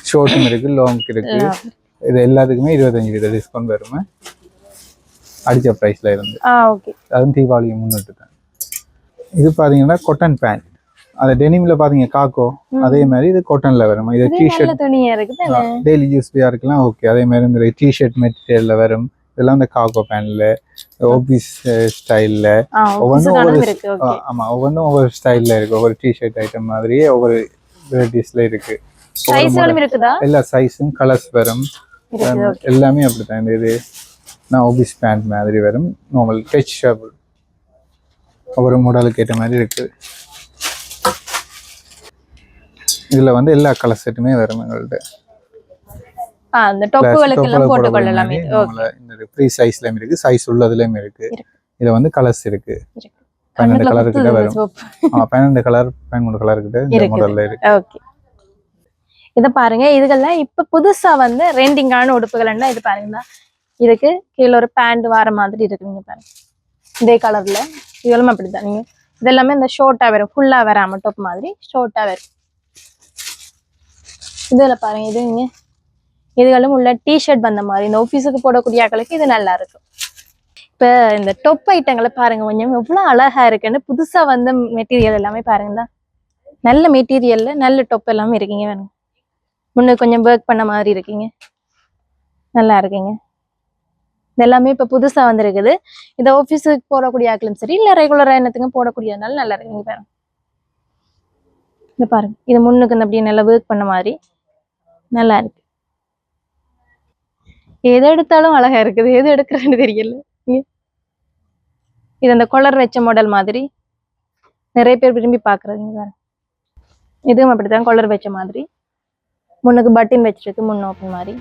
ஷார்ட்டும் இருக்கு, லாங் இருக்கு. இது எல்லாத்துக்குமே 25% டிஸ்கவுண்ட் வரும் அடிச்ச பிரைஸ்ல இருந்து. ஓகே. அதுவும் தீபாவளிக்கு முன்னிட்டு தான். இது பாத்தீங்கன்னா காட்டன் பேண்ட். அது டெனிம்ல பாத்தீங்க காக்கோ, அதே மாதிரி இது காட்டன்ல வரும். இது டி-ஷர்ட் துணியா இருக்குது. டெய்லி யூஸ் இருக்கலாம். ஓகே. அதே மாதிரி இந்த டி-ஷர்ட் மெட்டீரியல்ல வரும். இதெல்லாம் இந்த காக்கோ பேண்ட்ல, ஆபீஸ் ஸ்டைல்ல ஒவ்வொன்றும் ஒவ்வொரு ஸ்டைல்ல இருக்கு. ஒவ்வொரு டி-ஷர்ட் ஐட்டம் மாதிரியே ஒவ்வொரு வெரைட்டிஸ்ல இருக்கு. சைஸ்களும் இருக்குதா? எல்லா சைஸும் கலர்ஸ் வரும். எல்லாமே அப்படிதான். இந்த இது நான் ஆபீஸ் பேண்ட் மாதிரி வரும். நார்மல் டச்சபிள் ஒவ்வொரு மாடலுக்கு ஏற்ற மாதிரி இருக்கு. இதுல வந்து எல்லா கலர் செட்டுமே வரும் எங்கள்கிட்ட. அந்த டாப்புகளுக்கு எல்லாம் போட்டு கொள்ளலாம். இந்த ஃப்ரீ சைஸ்லயும் இருக்கு, சைஸ் உள்ளதுலயும் இருக்கு. இதுல வந்து கலர்ஸ் இருக்கு. 12 கலர் கிட்ட வரும். 12 கலர் 13 கலர் கிட்ட இந்த மாடல்ல இருக்கு. ஓகே. இத பாருங்க. இதுகெல்லாம் இப்ப புதுசா வந்து ரெண்டிங்கான உடுப்புகள்னா இது பாருங்க. இதுக்கு கீழ ஒரு பேண்ட் வர மாதிரி இருக்கு. நீங்க பாருங்க இதே கலர்ல. இதெல்லாம் அப்படிதான். நீங்க இதெல்லாமே இந்த ஷார்ட்டா வரும். ஃபுல்லா வராம டாப் மாதிரி ஷார்ட்டா வரும். இதுல பாருங்க. இது நீங்க இதுகளும் உள்ள டி-ஷர்ட் வந்த மாதிரி இந்த ஆபீஸுக்கு போடக்கூடிய ஆட்களுக்கு இது நல்லா இருக்கும். இப்ப இந்த டொப் ஐட்டங்களை பாருங்க கொஞ்சம் எவ்வளவு அழகா இருக்குன்னு. புதுசா வந்த மெட்டீரியல் எல்லாமே பாருங்க. நல்ல மெட்டீரியல்ல நல்ல டொப் எல்லாமே இருக்கீங்க. வேணும் முன்னுக்கு கொஞ்சம் ஒர்க் பண்ண மாதிரி இருக்கீங்க. நல்லா இருக்கீங்க. இதெல்லாமே இப்ப புதுசா வந்திருக்குது. இந்த ஆபீஸுக்கு போடக்கூடிய ஆட்களும் சரி, இல்ல ரெகுலரா என்னத்துக்கும் போடக்கூடியதுனால நல்லா இருக்கீங்க. பாருங்க இந்த பாருங்க. இது முன்னுக்கு இந்த அப்படியே நல்லா ஒர்க் பண்ண மாதிரி நல்லா இருக்கு. எது எடுத்தாலும் அழகா இருக்குது. எது எடுக்கிறேன்னு தெரியல. இது அந்த கொலர் வச்ச மாடல் மாதிரி நிறைய பேர் விரும்பி பாக்குறதுங்க. இதுவும் அப்படித்தான் கொலர் வச்ச மாதிரி. முன்னுக்கு பட்டின் வச்சிருக்கு. முன்ன ஓப்பன் மாதிரி.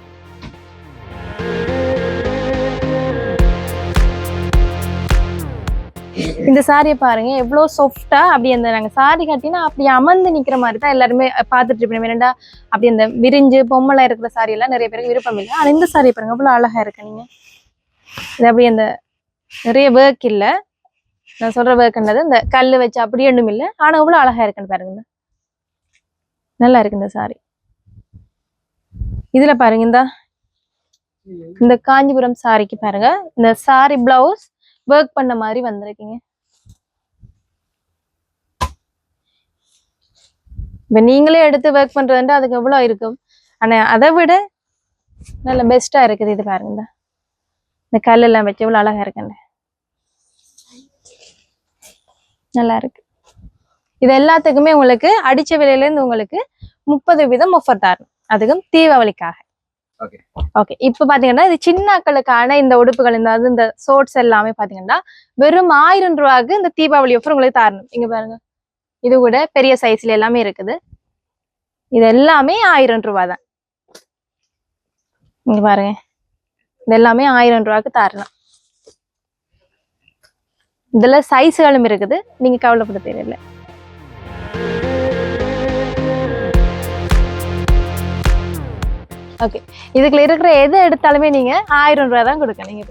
இந்த சாரியை பாருங்க எவ்வளவு சாஃப்டா அப்படி அந்த நாங்க சாரி கட்டினா அப்படி அமர்ந்து நிக்கிற மாதிரி தான் எல்லாருமே பாத்துட்டு இருப்போம். வேண்டா அப்படி அந்த விரிஞ்சு பொம்மலா இருக்கிற சாரி எல்லாம் நிறைய பேருக்கு விருப்பம் இல்லை. ஆனா இந்த சாரியை பாருங்க எவ்வளவு அழகா இருக்கு. நீங்க இது அப்படி அந்த நிறைய ஒர்க் இல்ல. நான் சொல்ற ஒர்க்ன்றது இந்த கல்லு வச்சு அப்படி ஒன்றும் இல்லை. ஆனா எவ்வளவு அழகா இருக்குன்னு பாருங்க. நல்லா இருக்கு இந்த சாரி. இதுல பாருங்க இந்த காஞ்சிபுரம் சாரிக்கு பாருங்க இந்த சாரி பிளவுஸ் ஒர்க் பண்ண மாதிரி வந்திருக்கீங்க. இப்ப நீங்களே எடுத்து ஒர்க் பண்றதுன்னா அதுக்கு எவ்வளவு இருக்கும். ஆனா அதை விட நல்ல பெஸ்டா இருக்குது. இது பாருங்க இந்த கல் எல்லாம் வச்சு எவ்வளவு அழகா இருக்குங்க. நல்லா இருக்கு. இது எல்லாத்துக்குமே உங்களுக்கு அடிச்ச விலையில இருந்து உங்களுக்கு 30% ஆஃபர் தரும். அதுக்கும் தீபாவளிக்காக. ஓகே. இப்ப பாத்தீங்கன்னா இது சின்னாக்களுக்கான இந்த உடுப்புகள் இந்த ஷோர்ட்ஸ் எல்லாமே பாத்தீங்கன்னா வெறும் 1000 ரூபாய்க்கு இந்த தீபாவளி ஆஃபர் உங்களுக்கு தரணும். இங்க பாருங்க. இது கூட பெரிய சைஸ்ல எல்லாமே இருக்குது. இது எல்லாமே 1000 ரூபாய் தான். இங்க பாருங்க. இது எல்லாமே 1000 ரூபாய்க்கு தரணும். இதுல சைஸ்களும் இருக்குது. நீங்க கவலைப்பட தேவையில்லை. ஓகே. இதுக்குள்ள இருக்கிற எது எடுத்தாலுமே நீங்க 1000 ரூபாய் தான் கொடுக்க. நீங்க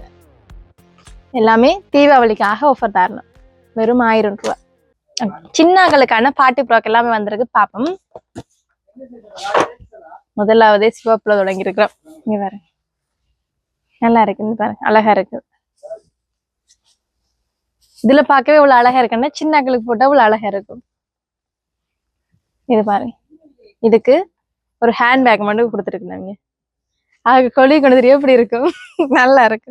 எல்லாமே தீபாவளிக்காக ஆஃபர் தரணும். வெறும் 1000 ரூபாய். சின்னகளுக்கான பார்ட்டி ப்ராக் எல்லாமே வந்திருக்கு. பாப்போம். முதலாவதே சிவப்புல தொடங்கி இருக்கிறோம். இங்க பாருங்க. நல்லா இருக்கு. பாருங்க அழகா இருக்கு. இதுல பார்க்கவே இவ்வளவு அழகா இருக்குன்னா சின்னகளுக்கு போட்டா இவ்வளவு அழகா இருக்கும். இது பாருங்க. இதுக்கு ஒரு ஹேண்ட் பேக் மட்டும் கொடுத்துருக்குறாங்க. அதுக்கு கொழி கொண்டு எப்படி இருக்கும். நல்லா இருக்கு.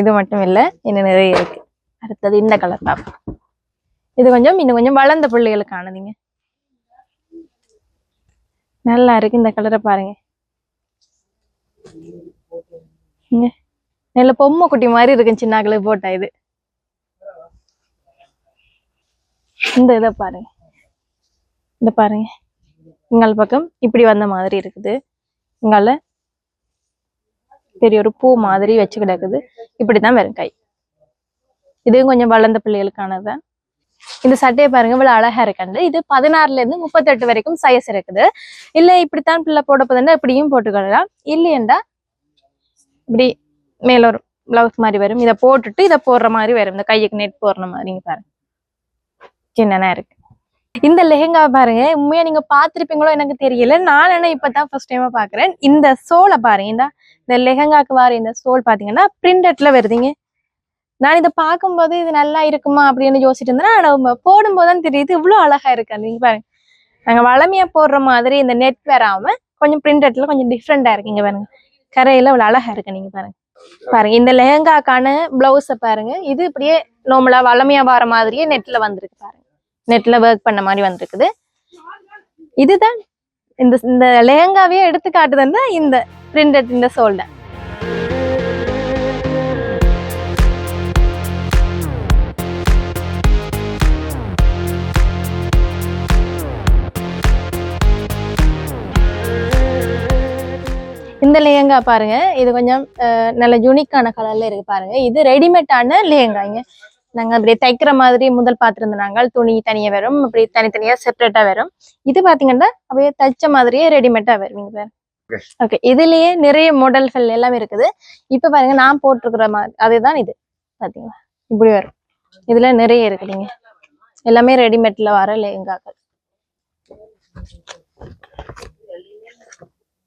இது மட்டும் இல்ல, இன்னும் நிறைய இருக்கு. அடுத்தது இந்த கலர் பார்ப்போம். இது இன்னும் கொஞ்சம் வளர்ந்த பிள்ளைகளுக்கு ஆனதுங்க. நல்லா இருக்கு. இந்த கலரை பாருங்க. நல்ல பொம்மை குட்டி மாதிரி இருக்கு. சின்னாக்களுக்கு போட்டா இது. இந்த இதை பாருங்க. இந்த பாருங்க. இங்கால பக்கம் இப்படி வந்த மாதிரி இருக்குது. இங்கால பெரிய ஒரு பூ மாதிரி வச்சு கிடக்குது. இப்படிதான் வரும் கை. இதுவும் கொஞ்சம் வளர்ந்த பிள்ளைகளுக்கானதுதான். இந்த சட்டையை பாருங்க இவ்வளவு அழகா இருக்கண்டு. இது 16ல இருந்து 38 வரைக்கும் சைஸ் இருக்குது. இல்ல இப்படித்தான் பிள்ளை போட போதுன்னா இப்படியும் போட்டுக்கலாம். இல்லையண்டா இப்படி மேல ஒரு பிளவுஸ் மாதிரி வரும். இதை போட்டுட்டு இதை போடுற மாதிரி வரும். இந்த கையுக்கு நெட் போடுற மாதிரி பாருங்க சின்னனா இருக்கு. இந்த லெஹெங்கா பாருங்க உண்மையா நீங்க பாத்திருப்பீங்களோ எனக்கு தெரியல. நான் என்ன இப்பதான் ஃபர்ஸ்ட் டைமா பாக்குறேன். இந்த சோலை பாருங்க. இந்த லெஹெங்காக்கு வர இந்த சோல் பாத்தீங்கன்னா பிரிண்டட்ல வருதுங்க. நான் இதை பார்க்கும்போது இது நல்லா இருக்குமா அப்படின்னு யோசிச்சுட்டு இருந்தேன். ஆனா போடும்போதுதான் தெரியுது இவ்வளவு அழகா இருக்கு. நீங்க பாருங்க நாங்க வளமையா போடுற மாதிரி இந்த நெட் வராம கொஞ்சம் பிரிண்டட்ல கொஞ்சம் டிஃப்ரெண்டா இருக்கு. இங்க பாருங்க கரையில இவ்வளவு அழகா இருக்கு. நீங்க பாருங்க பாருங்க இந்த லெஹங்காக்கான பிளவுஸ பாருங்க. இது இப்படியே நார்மலா வளமையா வர மாதிரியே நெட்ல வந்திருக்கு பாருங்க. நெட்ல ஒர்க் பண்ண மாதிரி வந்திருக்குது. இதுதான் இந்த லெஹங்காவே எடுத்து காட்டுதுன்னா இந்த பிரிண்டட் இந்த சோல்ட. இந்த லெஹங்கா பாருங்க இது கொஞ்சம் நல்ல யூனிக்கான கலர்ல இருக்கு பாருங்க. இது ரெடிமேடான லெஹங்காங்க. நாங்க அப்படியே தைக்கிற மாதிரி முதல் பார்த்துருந்தாங்க. துணி தனியா வரும், அப்படி தனித்தனியா செப்பரேட்டா வரும். இது பாத்தீங்கன்னா அப்படியே தைச்ச மாதிரியே ரெடிமேடா வருவீங்க. ஓகே இதுலயே நிறைய மாடல்கள் எல்லாம் இருக்குது. இப்ப பாருங்க நான் போட்டிருக்கிற மாதிரி அதுதான் இது பாத்தீங்களா இப்படி வரும். இதுல நிறைய இருக்குதுங்க. எல்லாமே ரெடிமேட்ல வர லெஹங்காக்கள்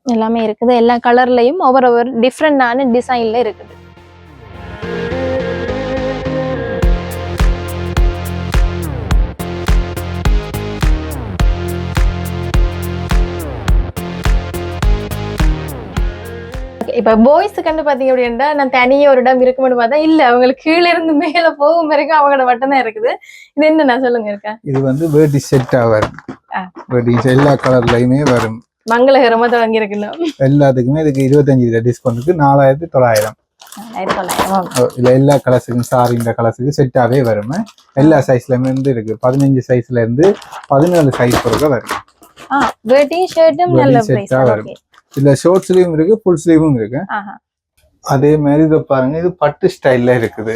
எல்லாமே இருக்குது. எல்லா கலர்லயும் ஒவ்வொரு டிஃப்ரெண்டான டிசைன்ல இருக்குது. இப்ப பாய்ஸ் கண்டு பாத்தீங்க அப்படின்னா நான் தனியே ஒரு இடம் இருக்கும்னு பார்த்தா இல்ல அவங்களுக்கு கீழே இருந்து மேல போகும் வரைக்கும் அவங்களோட வட்டம் தான் இருக்குது. இது என்ன நான் சொல்லுங்க இருக்கா இது வந்து வேட்டி செட்டா வரும். வேட்டி எல்லா கலர்லயுமே வரும். மங்களகரமா தொடங்கி இருக்கணும். எல்லாத்துக்குமே இதுக்கு 25% டிஸ்கவுண்ட்டுக்கு 4900. இல்ல எல்லா கலர்ஸுக்கும் சாரி இந்த கலர்ஸுக்கு செட்டாவே வரும். எல்லா சைஸ்லயுமே இருந்து இருக்கு. 15 சைஸ்ல இருந்து 14 சைஸ் வரைக்கும் வரும். வேட்டி ஷர்ட்டும் நல்ல பிரைஸ் வரும். இதுல ஷார்ட் ஸ்லீவும் இருக்கு, ஃபுல் ஸ்லீவும் இருக்கு. அதே மாதிரி இதை பாருங்க இது பட்டு ஸ்டைல்ல இருக்குது.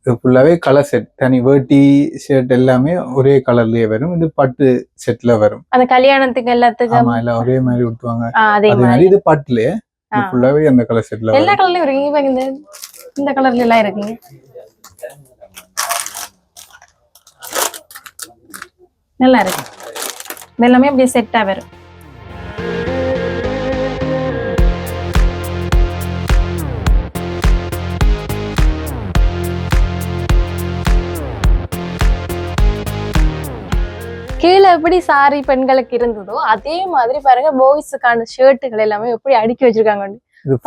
இது ஃபுல்லாவே கலர் செட். தனி வேட்டி ஷர்ட் எல்லாமே ஒரே கலர்லயே வரும். இது பட்டு செட்ல வரும். அந்த கல்யாணத்துக்கு எல்லாத்துக்கும் ஆமா எல்லாம் ஒரே மாதிரி ஊத்துவாங்க. அதே மாதிரி இது பட்டுலயே ஃபுல்லாவே அந்த கலர் செட்ல எல்லா கலர்லயும் இருக்கு. இந்த கலர்ல எல்லாம் இருக்குங்க. நல்லா இருக்கு. எல்லாமே அப்படியே செட்டா வரும். கீழே எப்படி சாரி பெண்களுக்கு இருந்ததோ அதே மாதிரி பாருங்க பாய்ஸுக்கான ஷர்ட்டுகள் எல்லாமே எப்படி அடுக்கி வச்சிருக்காங்க.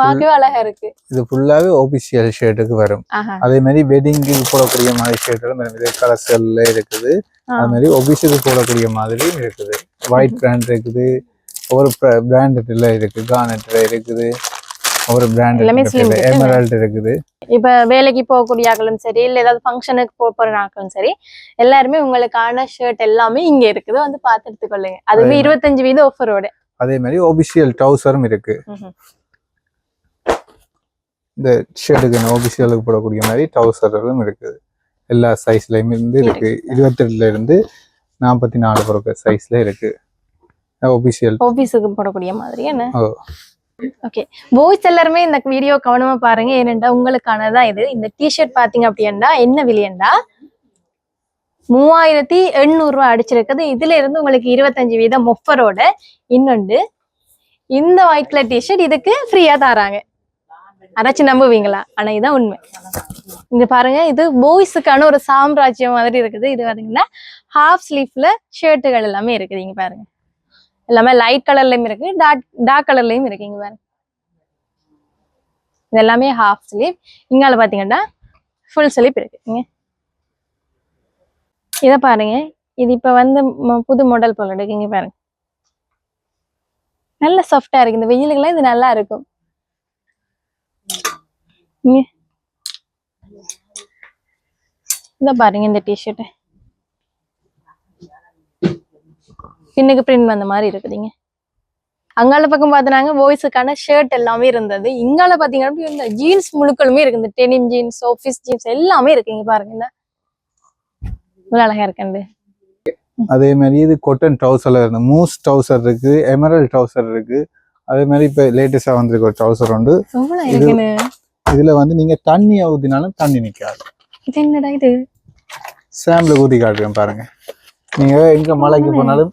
பார்க்கவே அழகா இருக்கு. இது ஃபுல்லாவே ஆபீஷியல் ஷர்ட்டுக்கு வரும். அதே மாதிரி வெட்டிங்க்கு போடக்கூடிய மாதிரி ஷர்ட்டுகளும் இதே கலர்ஸ்ல இருக்குது. அது மாதிரி ஆபீஸுக்கு போடக்கூடிய மாதிரியும் இருக்குது. ஒயிட் பிராண்ட் இருக்குது, ஒவ்வொரு பிராண்டட்ல இருக்கு, கார்னெட்ல இருக்குது, ஒரு பிராண்ட் எமரால்ட் இருக்குது. இப்ப வேலைக்கு போகக்கூடிய ஆக்களும் சரி இல்ல ஏதாவது ஃபங்க்ஷனுக்கு போற ஆக்களும் சரி எல்லாருமே உங்களுக்கான ஷர்ட் எல்லாமே இங்க இருக்குது. வந்து பார்த்து எடுத்துக்கொள்ளுங்க. அதுவே 25% ஆஃபரோட. அதே மாதிரி ஆபீஷியல் ட்ரவுசரும் இருக்கு. இந்த ஷர்ட்டுக்கு ஆபீஷியலுக்கு போடக்கூடிய மாதிரி ட்ரவுசரும் இருக்குது. எல்லா சைஸ்லயுமே இருந்து இருக்கு. 28ல இருந்து 44 வரைக்கும் சைஸ்ல இருக்கு. ஆபீஸுக்கு போடக்கூடிய மாதிரி என்ன. ஓகே பாய்ஸ் எல்லாருமே இந்த வீடியோ கவனமா பாருங்க. ஏனென்றா உங்களுக்கானதான் இது. இந்த டிஷர்ட் பாத்தீங்க அப்படின்னா என்ன விலையண்டா 3800 ரூபாய் அடிச்சிருக்குது. இதுல இருந்து உங்களுக்கு 25% ஆஃபரோட இன்னொன்று இந்த ஒயிட் கலர் டிஷர்ட் இதுக்கு ஃப்ரீயா தராங்க. அதாச்சும் நம்புவீங்களா? ஆனா இதுதான் உண்மை. இங்க பாருங்க இது பாய்ஸுக்கான ஒரு சாம்ராஜ்யம் மாதிரி இருக்குது. இது பாத்தீங்கன்னா ஹாஃப் ஸ்லீவ்ல ஷர்ட்டுகள் எல்லாமே இருக்குது. இங்க பாருங்க எல்லாமே லைட் கலர்லயும் இருக்கு, டார்க் கலர்லயும் இருக்கு. இங்க பாருங்க இது எல்லாமே ஹாஃப் ஸ்லீவ். இங்கால பாத்தீங்கன்னா ஃபுல் ஸ்லீவ் இருக்கு. இத பாருங்க இது இப்ப வந்து புது மாடல் போல இருக்கு. இங்க பாருங்க நல்ல சாஃப்டா இருக்கு. இந்த வெயிலுக்குலாம் இது நல்லா இருக்கும். இத பாருங்க இந்த டிஷர்ட் பின்னுக்கு பிரிண்ட் வந்த மாதிரி இருக்குதுங்க. அங்கால பக்கம் பார்த்தனாங்க பாய்ஸுக்கான ஷர்ட் எல்லாமே இருந்தது. இங்கால பாத்தீங்கன்னா இந்த ஜீன்ஸ் முழுக்களுமே இருக்கு. இந்த டெனிம் ஜீன்ஸ், ஆஃபீஸ் ஜீன்ஸ் எல்லாமே இருக்கு. இங்க பாருங்க, இந்த இவ்வளவு அழகா இருக்கண்டு. அதே மாதிரி இது கொட்டன் ட்ரௌசர்ல இருந்து மூஸ் ட்ரௌசர் இருக்கு, எமரல் ட்ரௌசர் இருக்கு. அதே மாதிரி இப்ப லேட்டஸ்டா வந்திருக்கு ஒரு ட்ரௌசர் உண்டு. இதுல வந்து நீங்க தண்ணி ஊத்தினாலும் தண்ணி நிக்காது. இது என்னடா இது? சாம்பிள் ஊத்தி காட்டுறேன் பாருங்க. நீங்க எங்க மலைக்கு போனாலும்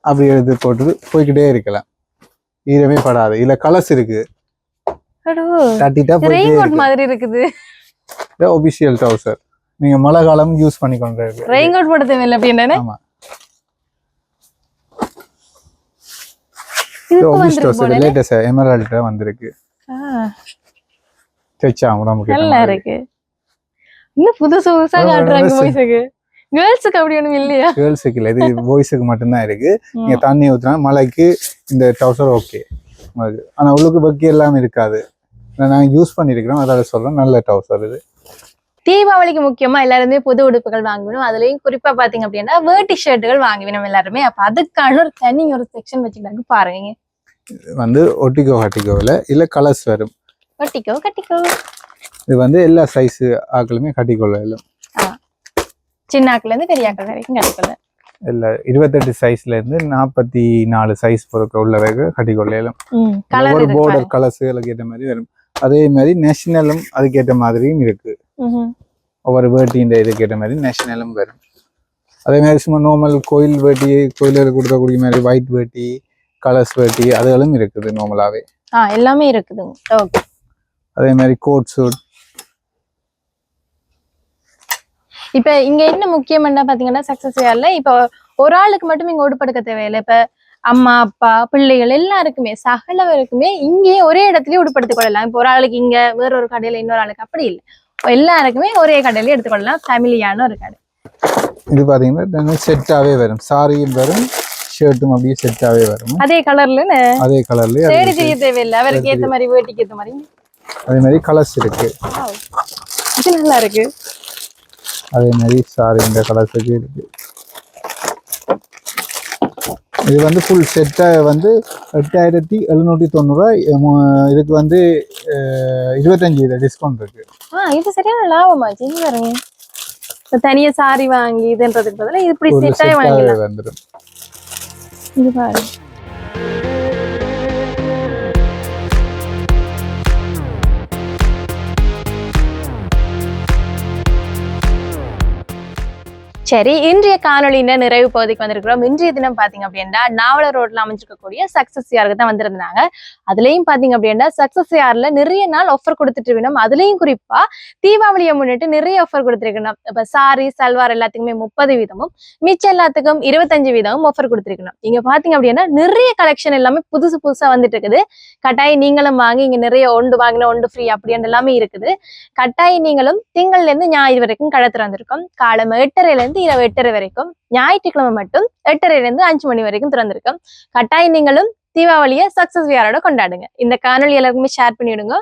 அப்படி எடுத்து போட்டு போய்கிட்டே இருக்கலாம், ஈரமே படாது. இதுல கலர்ஸ் இருக்கு. மாதிரி இருக்குது. ஒபிஷியல் ட்ரௌசர் நீங்க மழை காலம் யூஸ் பண்ணிக்கொண்டு ரெயின் கோட் போட தேவையில்லை அப்படின்னு. ஆமா, லேட்டஸ்ட் எமரால்ட் வந்திருக்கு. நல்லா இருக்கு. இன்னும் புதுசு புதுசா காட்டுறாங்க பாய்ஸுக்கு. கேர்ள்ஸுக்கு அப்படி ஒண்ணும் இல்லையா? கேர்ள்ஸுக்கு இல்ல, இது பாய்ஸுக்கு மட்டும்தான் இருக்கு. நீங்க தண்ணி ஊத்துனா மழைக்கு இந்த ட்ரௌசர் ஓகே. ஆனா உள்ளுக்கு பக்கி எல்லாம் இருக்காது. நாங்க யூஸ் பண்ணிருக்கிறோம், அதால சொல்றேன். நல்ல ட்ரௌசர் இது. தீபாவளிக்கு முக்கியமா எல்லாருமே புது உடுப்புகள் வாங்கணும். அதுலயும் குறிப்பா பாத்தீங்க அப்படின்னா வேட்டி ஷர்ட்டுகள் வாங்கணும் எல்லாருமே. அப்ப அதுக்கான ஒரு தனி ஒரு செக்ஷன் வச்சுக்கிட்டாங்க பாருங்க. வந்து ஒட்டிக்கோ கட்டிக்கோல இல்ல கலர்ஸ் வரும். ஒட்டிக்கோ கட்டிக்கோ இது வந்து எல்லா சைஸ் ஆக்களுமே கட்டிக்கொள்ளலாம். சின்ன ஆக்கள் இருந்து பெரிய ஆக்கள் வரைக்கும் கட்டிக்கொள்ள. இல்ல 28 சைஸ்ல இருந்து 44 சைஸ் பொறுக்க உள்ளவங்க கட்டிக்கொள்ளலாம். ஒரு பார்டர் கலர்ஸ்களுக்கு ஏற்ற மாதிரி வரும். அதே மாதிரி நேஷனலும் அதுக்கேற்ற மாதிரியும் இருக்கு. ஒவ்வொரு வேட்டியின் இதுக்கு ஏற்ற மாதிரி நேஷனலும் வரும். அதே மாதிரி சும்மா நார்மல் கோயில் வேட்டி, கோயிலுக்கு கொடுக்கக்கூடிய மாதிரி ஒயிட் வேட்டி, கலர்ஸ் வேட்டி அதுகளும் இருக்குது நார்மலாவே. எல்லாமே இருக்குது. அதே மாதிரி கோட் சூட். இப்ப இங்க என்ன முக்கியம் என்ன பாத்தீங்கன்னா சக்சஸ் வேர்ல இப்ப ஒரு ஆளுக்கு மட்டும் இங்க உடுப்படுக்க தேவையில்லை. இப்ப அம்மா அப்பா பிள்ளைகள் எல்லாருக்குமே சகலவருக்குமே இங்கேயே ஒரே இடத்துலயே உடுப்படுத்திக் கொள்ளலாம். இப்ப ஒரு ஆளுக்கு இங்க வேற ஒரு கடையில இன்னொரு ஆளுக்கு அப்படி இல்லை, எல்லாருக்குமே ஒரே கடையில எடுத்துக்கொள்ளலாம். ஃபேமிலியான ஒரு கடை. இது பாத்தீங்கன்னா செட்டாவே வரும், சாரியும் வரும், ஷர்ட்டும் அப்படியே செட்டாவே வரும். அதே கலர்ல தேடி தெரிய தேவையில்லை, அவருக்கு ஏத்த மாதிரி வேட்டிக்கு ஏத்த மாதிரி. அதே மாதிரி கலர்ஸ் இருக்கு. இது நல்லா இருக்கு. அதே மாதிரி சாரி இந்த கலர்ஸுக்கு இருக்கு. இது வந்து ஃபுல் செட்டா வந்து 8790. இதுக்கு வந்து 25% டிஸ்கவுண்ட் இருக்கு. இது சரியான லாபமாச்சு. இங்க பாருங்க, தனியா சாரி வாங்கி இதுன்றதுக்கு பதிலா இது இப்படி செட்டாவே வாங்கிடலாம். வந்துரும். இது பாருங்க. சரி, இன்றைய காணொலியின நிறைவு பகுதிக்கு வந்திருக்கிறோம். இன்றைய தினம் பாத்தீங்க அப்படின்னா நாவலர் ரோட்ல அமைஞ்சிருக்கக்கூடிய சக்சஸ் யாருக்கு தான் வந்திருந்தாங்க. அதுலயும் பாத்தீங்க அப்படின்னா சக்சஸ் யார்ல நிறைய நாள் ஆஃபர் கொடுத்துட்டு இருக்கணும். அதுலயும் குறிப்பா தீபாவளியை முன்னிட்டு நிறைய ஆஃபர் கொடுத்துருக்கணும். இப்ப சாரி சல்வார் எல்லாத்துக்குமே 30%, மிச்சம் எல்லாத்துக்கும் 25% ஆஃபர் கொடுத்துருக்கணும். இங்க பாத்தீங்க அப்படின்னா நிறைய கலெக்ஷன் எல்லாமே புதுசு புதுசா வந்துட்டு இருக்குது. கட்டாயம் நீங்களும் வாங்கி, இங்க நிறைய ஒன்று வாங்கின ஒன்று ஃப்ரீ அப்படின்னு எல்லாமே இருக்குது. கட்டாயம் நீங்களும் திங்கள்ல இருந்து ஞாயிறு வரைக்கும் கடை திறந்திருக்கோம். காலம் 8:30 இருந்து இரவு 8:30 வரைக்கும். ஞாயிற்றுக்கிழமை மட்டும் 8:30 இருந்து 5 மணி வரைக்கும் திறந்திருக்கும். கட்டாயம் நீங்களும் தீபாவளியை சக்சஸ் வியாரோட கொண்டாடுங்க. இந்த காணொலி எல்லாருக்குமே ஷேர் பண்ணிவிடுங்க.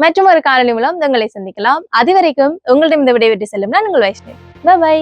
மற்றும் ஒரு காணொலி மூலம் உங்களை சந்திக்கலாம். அது வரைக்கும் உங்களிடம் இந்த விடைபெற்று செல்லும் நான் உங்கள் வைஷ்ணவி. பை.